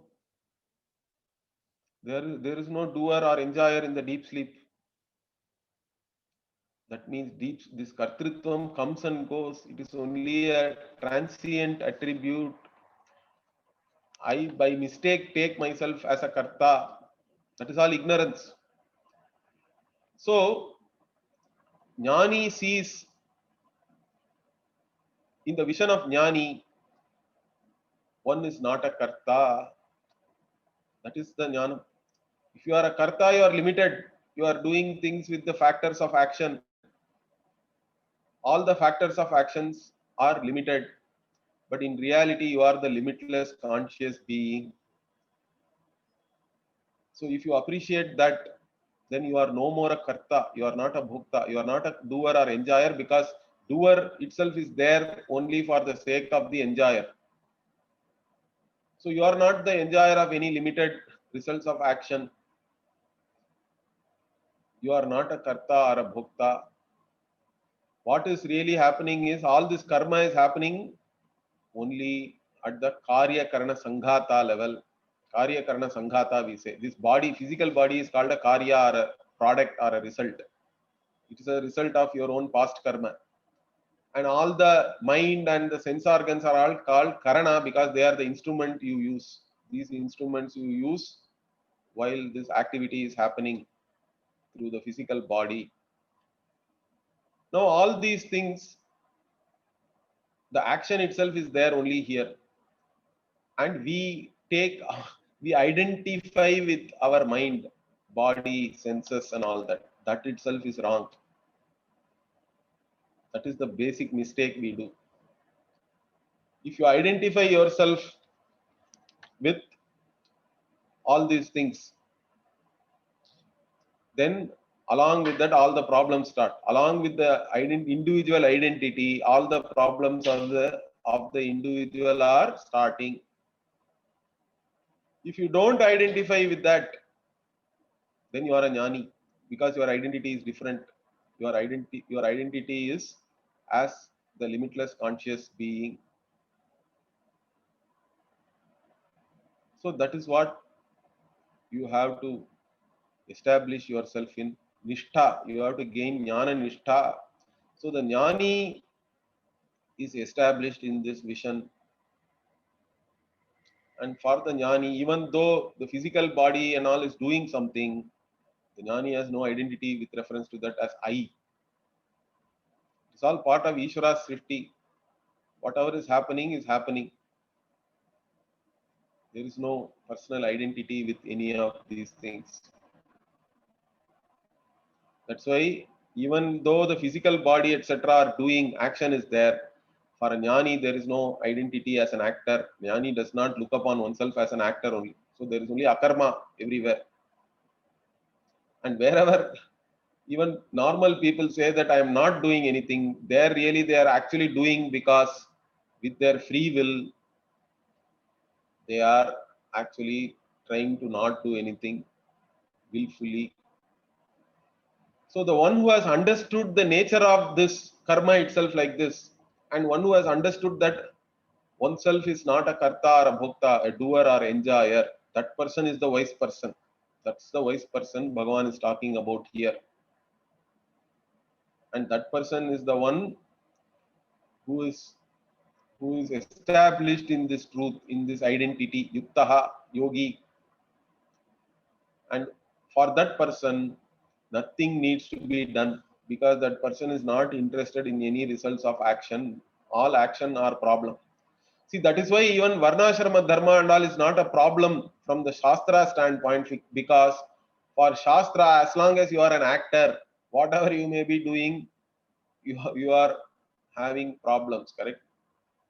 There is no doer or enjoyer in the deep sleep. That means this kartritvam comes and goes. It is only a transient attribute. I by mistake take myself as a karta. That is all ignorance. So, Jnani sees, in the vision of Jnani, one is not a karta. That is the Jnana. If you are a karta, you are limited. You are doing things with the factors of action. All the factors of actions are limited. But in reality, you are the limitless conscious being. So if you appreciate that, then you are no more a karta. You are not a bhukta. You are not a doer or enjoyer, because doer itself is there only for the sake of the enjoyer. So you are not the enjoyer of any limited results of action. You are not a karta or a bhukta. What is really happening is all this karma is happening only at the karya karana sanghata level. Karya karana sanghata, we say. This body, physical body, is called a karya or a product or a result. It is a result of your own past karma. And all the mind and the sense organs are all called karana because they are the instrument you use. These instruments you use while this activity is happening through the physical body. Now, all these things, the action itself is there only here. and we identify with our mind, body, senses, and all that. That itself is wrong. That is the basic mistake we do. If you identify yourself with all these things, then along with that, all the problems start. Along with the individual identity, all the problems of the individual are starting. If you don't identify with that, then you are a jnani, because your identity is different. Your identity is as the limitless conscious being. So that is what you have to establish yourself in. Nishtha, you have to gain jnana nishtha. So the jnani is established in this vision. And for the jnani, even though the physical body and all is doing something, the jnani has no identity with reference to that as I. It's all part of Ishvara's srishti. Whatever is happening is happening. There is no personal identity with any of these things. That's why even though the physical body, etc., are doing, action is there. For a jnani, there is no identity as an actor. Jnani does not look upon oneself as an actor only. So there is only akarma everywhere. And wherever even normal people say that I am not doing anything, they are actually doing, because with their free will, they are actually trying to not do anything willfully. So the one who has understood the nature of this karma itself like this, and one who has understood that oneself is not a karta or a bhokta, a doer or enjoyer, that person is the wise person. That's the wise person Bhagavan is talking about here. And that person is the one who is established in this truth, in this identity, yuktaha, yogi. And for that person, nothing needs to be done, because that person is not interested in any results of action. All action are problem. See, that is why even varnashrama dharma and all is not a problem from the Shastra standpoint, because for Shastra, as long as you are an actor, whatever you may be doing, you are having problems, correct?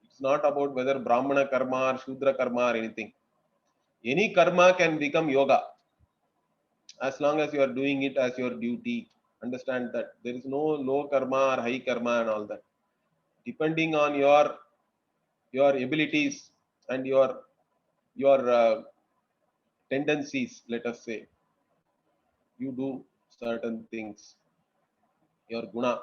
It's not about whether Brahmana karma or Shudra karma or anything. Any karma can become yoga as long as you are doing it as your duty. Understand that there is no low karma or high karma and all that. Depending on your abilities and your tendencies, let us say, you do certain things. Your guna.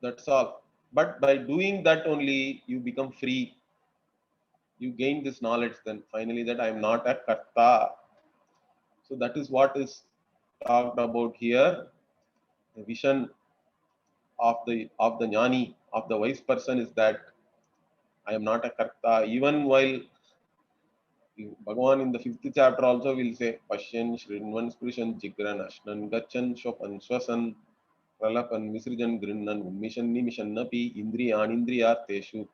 That's all. But by doing that only, you become free. You gain this knowledge. Then finally, that I am not a karta. So that is what is talked about here. The vision of the jnani, of the wise person, is that I am not a karta. Even while Bhagavan in the 5th chapter also will say, Pashyan, Shrinvan, Sprishan, Jigran, Ashnan, Gachan, Shopan, Swasan, Pralapan, Misrijan, Grinnan, Ummishan, Nimishan, Napi, Indriyan, Indriyarteshu,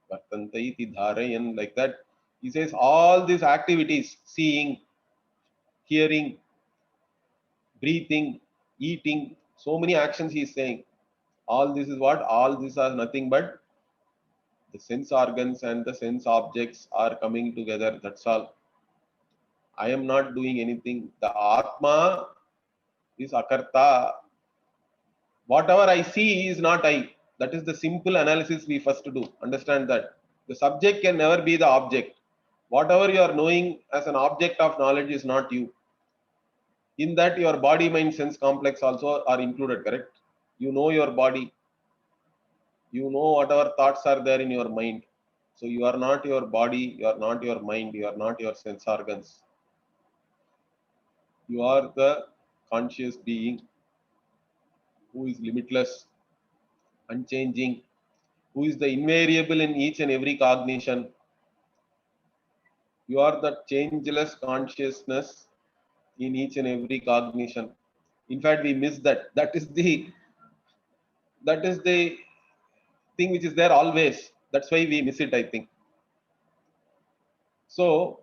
Vartantaiti, Dharayan, like that. He says all these activities, seeing, hearing, breathing, eating, so many actions he is saying. All this is what? All these are nothing but the sense organs and the sense objects are coming together. That's all. I am not doing anything. The Atma is Akarta. Whatever I see is not I. That is the simple analysis we first do. Understand that. The subject can never be the object. Whatever you are knowing as an object of knowledge is not you. In that, your body, mind, sense complex also are included, correct? You know your body. You know whatever thoughts are there in your mind. So you are not your body, you are not your mind, you are not your sense organs. You are the conscious being who is limitless, unchanging, who is the invariable in each and every cognition. You are the changeless consciousness in each and every cognition. In fact, we miss that. That is the thing which is there always. That's why we miss it, I think. So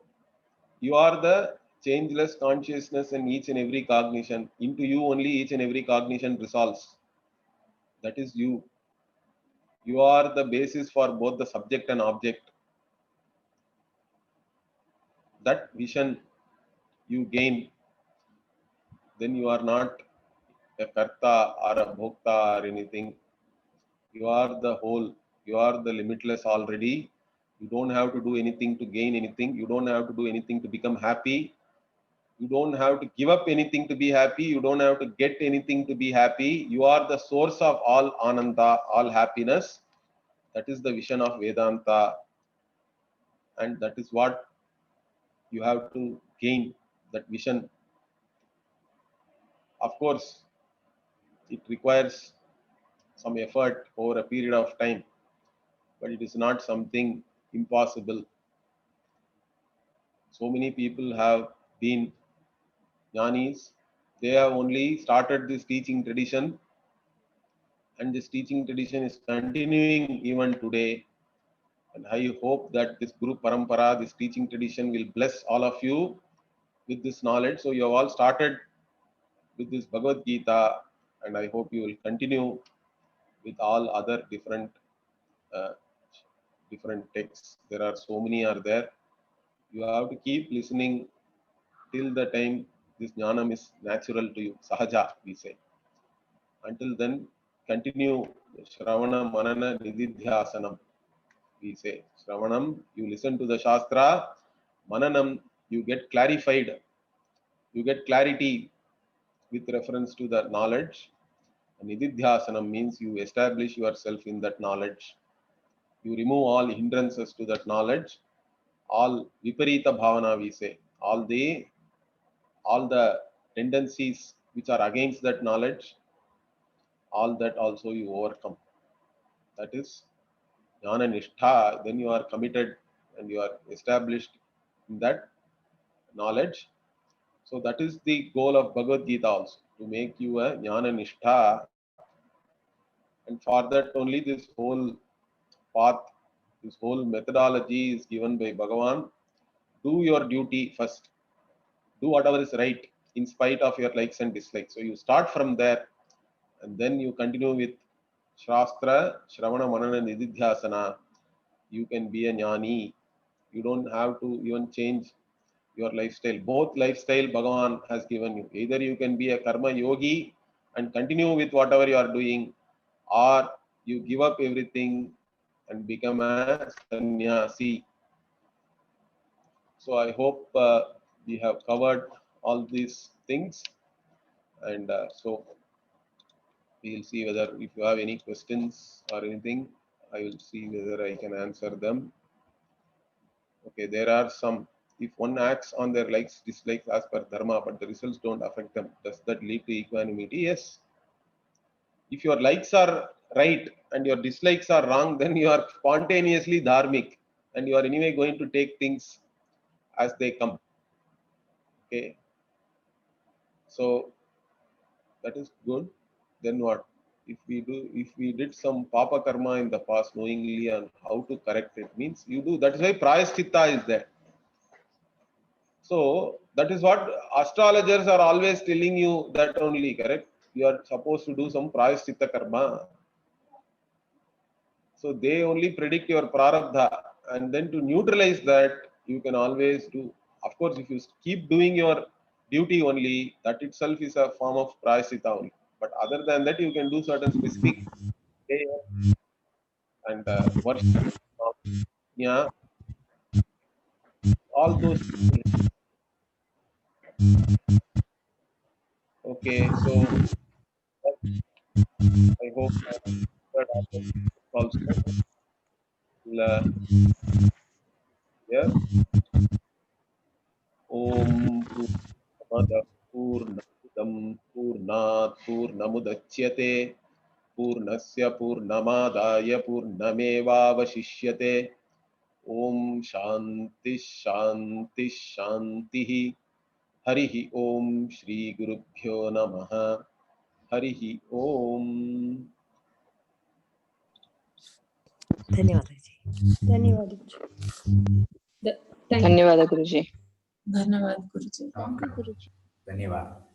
you are the changeless consciousness in each and every cognition. Into you only each and every cognition resolves. That is you. You are the basis for both the subject and object. That vision you gain, then you are not a karta or a bhokta or anything. You are the whole. You are the limitless already. You don't have to do anything to gain anything. You don't have to do anything to become happy. You don't have to give up anything to be happy. You don't have to get anything to be happy. You are the source of all ananda, all happiness. That is the vision of Vedanta, and that is what you have to gain, that vision. Of course, it requires some effort over a period of time, but it is not something impossible. So many people have been jnanis. They have only started this teaching tradition, and this teaching tradition is continuing even today. And I hope that this Guru Parampara, this teaching tradition, will bless all of you with this knowledge. So you have all started with this Bhagavad Gita, and I hope you will continue with all other uh, different texts. There are so many are there. You have to keep listening till the time this jnanam is natural to you, sahaja we say. Until then, continue Shravana Manana Nididhyasanam. We say Shravanam, you listen to the Shastra. Mananam, you get clarified. You get clarity with reference to the knowledge. Nididhyasanam means you establish yourself in that knowledge. You remove all hindrances to that knowledge. All viparita bhavana we say. All the tendencies which are against that knowledge, all that also you overcome. That is jnana nishtha. Then you are committed and you are established in that knowledge. So that is the goal of Bhagavad Gita also, to make you a jnana nishtha. And for that only this whole path, this whole methodology is given by Bhagavan. Do your duty first. Do whatever is right in spite of your likes and dislikes. So you start from there, and then you continue with Shastra, Shravana, Manana, Nididhyasana. You can be a jnani. You don't have to even change your lifestyle. Both lifestyle Bhagavan has given you. Either you can be a karma yogi and continue with whatever you are doing, or you give up everything and become a sannyasi. So I hope we have covered all these things, and so we'll see whether if you have any questions or anything, I will see whether I can answer them. Okay, there are some. If one acts on their likes, dislikes as per dharma, but the results don't affect them, does that lead to equanimity? Yes. If your likes are right and your dislikes are wrong, then you are spontaneously dharmic, and you are anyway going to take things as they come. Okay. So that is good. Then what? If we did some papa karma in the past knowingly and how to correct it, means you do. That is why prayaschitta is there. So that is what astrologers are always telling you, that only, correct? You are supposed to do some prayaschitta karma. So they only predict your prarabdha, and then to neutralize that, you can always do. Of course, if you keep doing your duty only, that itself is a form of prayaschitta only. But other than that, you can do certain specific prayer and worship, yeah, all those things. Okay, so I hope that also will, yeah. Om Purnamada Purnamidam Purnat Purnamudachyate Purnasya Purnamadaya Purnamevavashishyate. Om Shanti Shanti Shanti. Harihi Om Shri Gurubhyo Namaha. Harihi Om. धन्यवाद जी. धन्यवाद. Thank you. ಧನ್ಯವಾದ ಗುರುಜಿ. धन्यवाद गुरुजी. धन्यवाद.